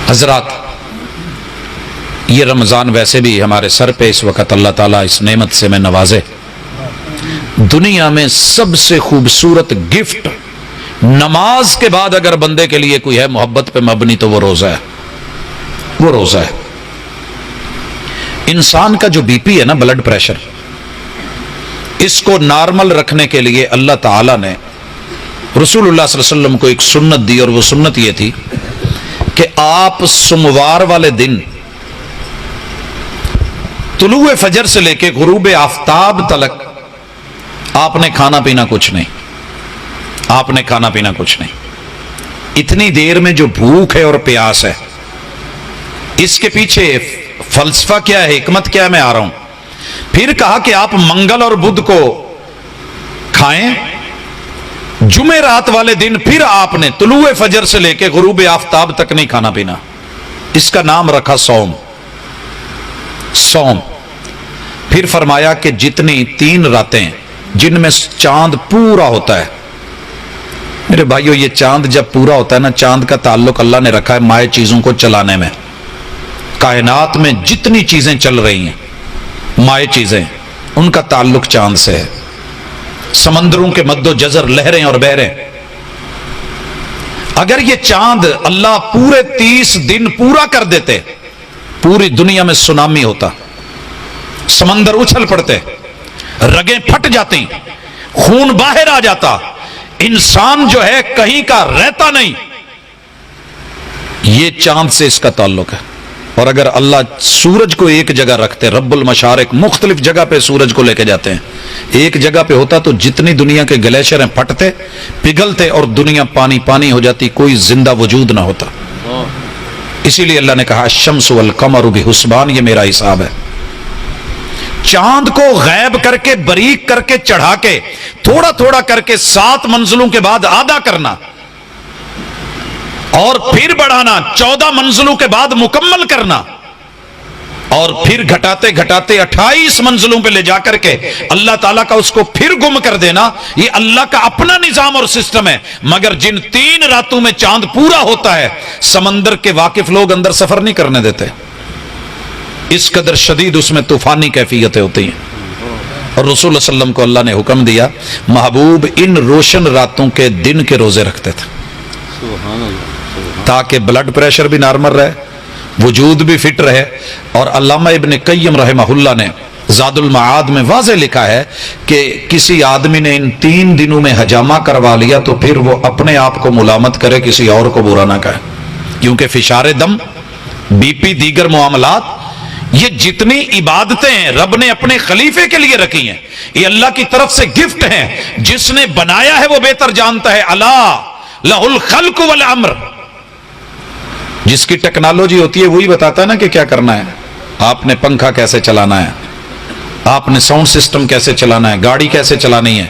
حضرات، یہ رمضان ویسے بھی ہمارے سر پہ اس وقت اللہ تعالیٰ اس نعمت سے میں نوازے. دنیا میں سب سے خوبصورت گفٹ نماز کے بعد اگر بندے کے لیے کوئی ہے محبت پہ مبنی تو وہ روزہ ہے. وہ روزہ ہے. انسان کا جو بی پی ہے نا، بلڈ پریشر، اس کو نارمل رکھنے کے لیے اللہ تعالیٰ نے رسول اللہ صلی اللہ علیہ وسلم کو ایک سنت دی، اور وہ سنت یہ تھی کہ آپ سوموار والے دن طلوع فجر سے لے کے غروب آفتاب تلک آپ نے کھانا پینا کچھ نہیں. آپ نے کھانا پینا کچھ نہیں. اتنی دیر میں جو بھوک ہے اور پیاس ہے، اس کے پیچھے فلسفہ کیا ہے، حکمت کیا ہے، میں آ رہا ہوں. پھر کہا کہ آپ منگل اور بدھ کو کھائیں، جمعرات والے دن پھر آپ نے طلوع فجر سے لے کے غروب آفتاب تک نہیں کھانا پینا. اس کا نام رکھا سوم. سوم. پھر فرمایا کہ جتنی 3 راتیں جن میں چاند پورا ہوتا ہے، میرے بھائیو یہ چاند جب پورا ہوتا ہے نا، چاند کا تعلق اللہ نے رکھا ہے مائع چیزوں کو چلانے میں. کائنات میں جتنی چیزیں چل رہی ہیں مائع چیزیں، ان کا تعلق چاند سے ہے. سمندروں کے مد و جزر لہریں اور بحریں. اگر یہ چاند اللہ پورے 30 دن پورا کر دیتے، پوری دنیا میں سونامی ہوتا، سمندر اچھل پڑتے، رگیں پھٹ جاتی، خون باہر آ جاتا، انسان جو ہے کہیں کا رہتا نہیں. یہ چاند سے اس کا تعلق ہے. اور اگر اللہ سورج کو ایک جگہ رکھتے، رب المشارق، مختلف جگہ پہ سورج کو لے کے جاتے ہیں، ایک جگہ پہ ہوتا تو جتنی دنیا کے گلیشیر ہیں پھٹتے، پگھلتے، اور دنیا پانی پانی ہو جاتی، کوئی زندہ وجود نہ ہوتا. اسی لیے اللہ نے کہا الشمس والقمر بحسبان، یہ میرا حساب ہے. چاند کو غائب کر کے، باریک کر کے، چڑھا کے، تھوڑا تھوڑا کر کے 7 منزلوں کے بعد آدھا کرنا، اور پھر بڑھانا، 14 منزلوں کے بعد مکمل کرنا، اور پھر گھٹاتے گھٹاتے 28 منزلوں پہ لے جا کر کے اللہ تعالیٰ کا اس کو پھر گم کر دینا. یہ اللہ کا اپنا نظام اور سسٹم ہے. مگر جن 3 راتوں میں چاند پورا ہوتا ہے، سمندر کے واقف لوگ اندر سفر نہیں کرنے دیتے. اس قدر شدید اس میں طوفانی کیفیتیں ہوتی ہیں. اور رسول اللہ صلی اللہ علیہ وسلم کو اللہ نے حکم دیا، محبوب ان روشن راتوں کے دن کے روزے رکھتے تھے تاکہ بلڈ پریشر بھی نارمل رہے، وجود بھی فٹ رہے. اور علامہ ابن قیم رحمہ اللہ نے زاد المعاد میں واضح لکھا ہے کہ کسی آدمی نے ان 3 دنوں میں حجامہ کروا لیا تو پھر وہ اپنے آپ کو ملامت کرے، کسی اور کو برا نہ کہے. کیونکہ فشار دم، بی پی، دیگر معاملات، یہ جتنی عبادتیں ہیں رب نے اپنے خلیفے کے لیے رکھی ہیں، یہ اللہ کی طرف سے گفٹ ہیں. جس نے بنایا ہے وہ بہتر جانتا ہے. الا لہ الخلق والامر. جس کی ٹیکنالوجی ہوتی ہے وہی بتاتا ہے نا کہ کیا کرنا ہے. آپ نے پنکھا کیسے چلانا ہے، آپ نے ساؤنڈ سسٹم کیسے چلانا ہے، گاڑی کیسے چلانی ہے.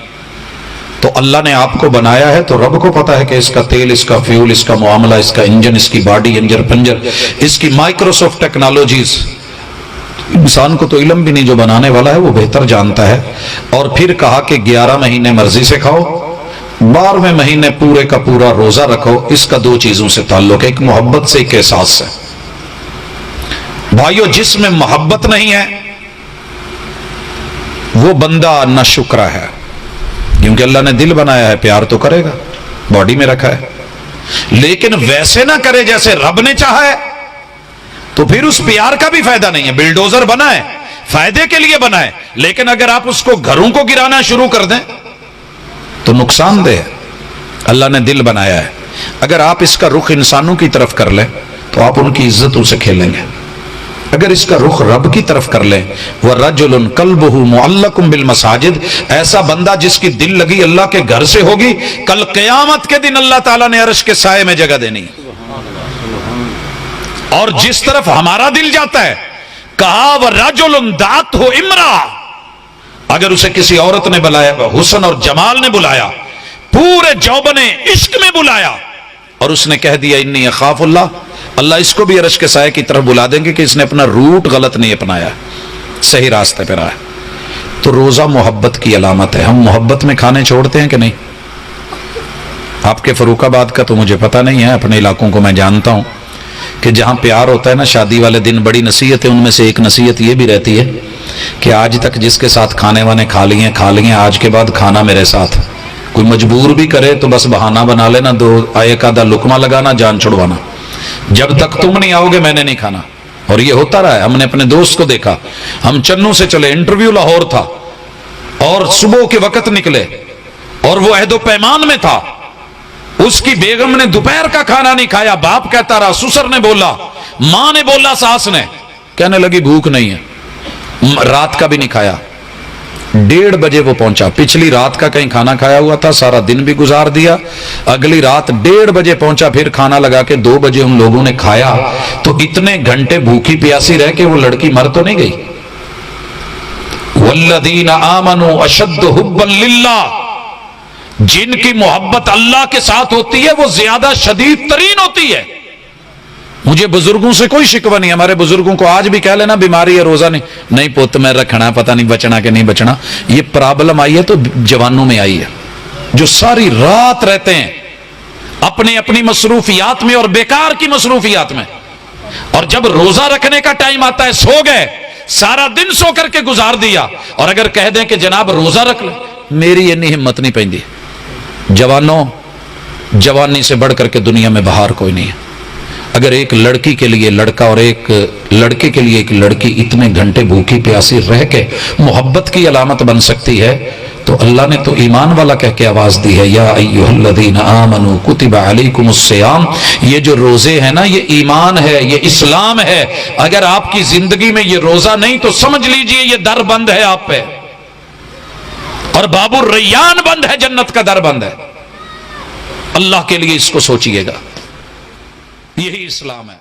تو اللہ نے آپ کو بنایا ہے تو رب کو پتا ہے کہ اس کا تیل، اس کا فیول، اس کا معاملہ، اس کا انجن، اس کی باڈی، انجر پنجر، اس کی مائکروسافٹ ٹیکنالوجیز. انسان کو تو علم بھی نہیں، جو بنانے والا ہے وہ بہتر جانتا ہے. اور پھر کہا کہ 11 مہینے مرضی سے کھاؤ، 12ویں مہینے پورے کا پورا روزہ رکھو. اس کا 2 چیزوں سے تعلق ہے، ایک محبت سے، ایک احساس سے. بھائیو جس میں محبت نہیں ہے وہ بندہ نہ شکرا ہے. کیونکہ اللہ نے دل بنایا ہے، پیار تو کرے گا، باڈی میں رکھا ہے، لیکن ویسے نہ کرے جیسے رب نے چاہا ہے تو پھر اس پیار کا بھی فائدہ نہیں ہے. بلڈوزر بنا ہے، فائدے کے لیے بنا ہے، لیکن اگر آپ اس کو گھروں کو گرانا شروع کر دیں تو نقصان دہ ہے. اللہ نے دل بنایا ہے. اگر آپ اس کا رخ انسانوں کی طرف کر لیں تو آپ ان کی عزتوں سے کھیلیں گے. اگر اس کا رخ رب کی طرف کر لیں، وَرَجُلٌ قَلْبُهُ مُعَلَّقٌ بِالْمَسَاجِدِ، ایسا بندہ جس کی دل لگی اللہ کے گھر سے ہوگی، کل قیامت کے دن اللہ تعالیٰ نے عرش کے سائے میں جگہ دینی. اور جس طرف ہمارا دل جاتا ہے، کہا وَرَجُلٌ دَعَتْهُ امرأة، اگر اسے کسی عورت نے بلایا، حسن اور جمال نے بلایا، پورے جوبن عشق میں بلایا، اور اس نے کہہ دیا انی اخاف اللہ، اللہ اس کو بھی عرش کے سائے کی طرف بلا دیں گے کہ اس نے اپنا روٹ غلط نہیں اپنایا، صحیح راستے پہ رہا ہے. تو روزہ محبت کی علامت ہے. ہم محبت میں کھانے چھوڑتے ہیں کہ نہیں؟ آپ کے فروخ آباد کا تو مجھے پتہ نہیں ہے، اپنے علاقوں کو میں جانتا ہوں کہ جہاں پیار ہوتا ہے نا شادی والے دن بڑی نصیحت ہے، ان میں سے ایک نصیحت یہ بھی رہتی ہے کہ آج تک جس کے ساتھ کھانے وانے کھا لیے آج کے بعد کھانا میرے ساتھ، کوئی مجبور بھی کرے تو بس بہانہ بنا لینا، دو ایک آدھا لقمہ لگانا، جان چھڑوانا، جب تک تم نہیں آؤ گے میں نے نہیں کھانا۔ اور یہ ہوتا رہا ہے، ہم نے اپنے دوست کو دیکھا، ہم چنوں سے چلے، انٹرویو لاہور تھا اور صبح کے وقت نکلے اور وہ عہد و پیمان میں تھا، اس کی بیگم نے دوپہر کا کھانا نہیں کھایا، باپ کہتا رہا، سسر نے بولا، ماں نے بولا، ساس نے، کہنے لگی بھوک نہیں ہے، رات کا بھی نہیں کھایا۔ 1:30 بجے وہ پہنچا، پچھلی رات کا کہیں کھانا کھایا ہوا تھا، سارا دن بھی گزار دیا، اگلی رات 1:30 بجے پہنچا، پھر کھانا لگا کے 2 بجے ہم لوگوں نے کھایا، تو اتنے گھنٹے بھوکی پیاسی رہ کے وہ لڑکی مر تو نہیں گئی۔ والذین آمنوا اشد حبا للہ، جن کی محبت اللہ کے ساتھ ہوتی ہے وہ زیادہ شدید ترین ہوتی ہے۔ مجھے بزرگوں سے کوئی شکوہ نہیں، ہمارے بزرگوں کو آج بھی کہہ لینا بیماری ہے روزہ نہیں پوت میں رکھنا، پتہ نہیں بچنا کہ نہیں بچنا، یہ پرابلم آئی ہے تو جوانوں میں آئی ہے، جو ساری رات رہتے ہیں اپنی مصروفیات میں اور بیکار کی مصروفیات میں، اور جب روزہ رکھنے کا ٹائم آتا ہے سو گئے، سارا دن سو کر کے گزار دیا، اور اگر کہہ دیں کہ جناب روزہ رکھ لیں، میری ینی ہمت نہیں پہندی۔ جوانوں، جوانی سے بڑھ کر کے دنیا میں بہار کوئی نہیں ہے۔ اگر ایک لڑکی کے لیے لڑکا اور ایک لڑکے کے لیے ایک لڑکی اتنے گھنٹے بھوکی پیاسی رہ کے محبت کی علامت بن سکتی ہے، تو اللہ نے تو ایمان والا کہہ کے آواز دی ہے، یا ایھا الذین آمنوا کتب علیکم الصیام، یہ جو روزے ہیں نا یہ ایمان ہے، یہ اسلام ہے۔ اگر آپ کی زندگی میں یہ روزہ نہیں تو سمجھ لیجئے یہ در بند ہے آپ پہ، اور باب الریان بند ہے، جنت کا در بند ہے۔ اللہ کے لیے اس کو سوچئے گا، یہی اسلام ہے۔